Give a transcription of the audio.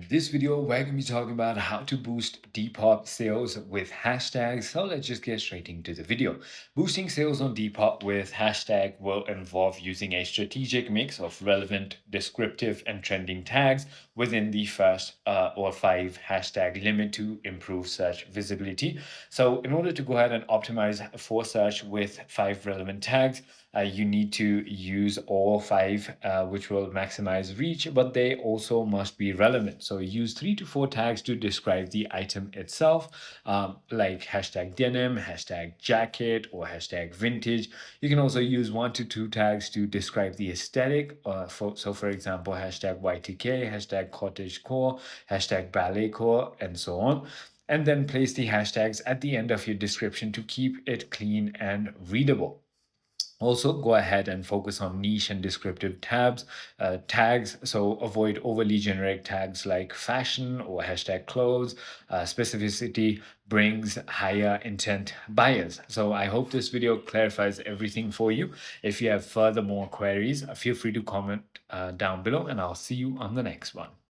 this video, we're going to be talking about how to boost Depop sales with hashtags. So let's just get straight into the video. Boosting sales on Depop with hashtag will involve using a strategic mix of relevant, descriptive, and trending tags within the first or five hashtag limit to improve search visibility. So in order to go ahead and optimize for search with five relevant tags, you need to use all five, which will maximize reach, but they also must be relevant. So use 3 to 4 tags to describe the item itself, like hashtag denim, hashtag jacket, or hashtag vintage. You can also use 1 to 2 tags to describe the aesthetic. So for example, hashtag Y2K, hashtag cottagecore, hashtag balletcore, and so on. And then place the hashtags at the end of your description to keep it clean and readable. Also, go ahead and focus on niche and descriptive tags. So avoid overly generic tags like fashion or hashtag clothes. Specificity brings higher intent buyers. So I hope this video clarifies everything for you. If you have further more queries, feel free to comment down below, and I'll see you on the next one.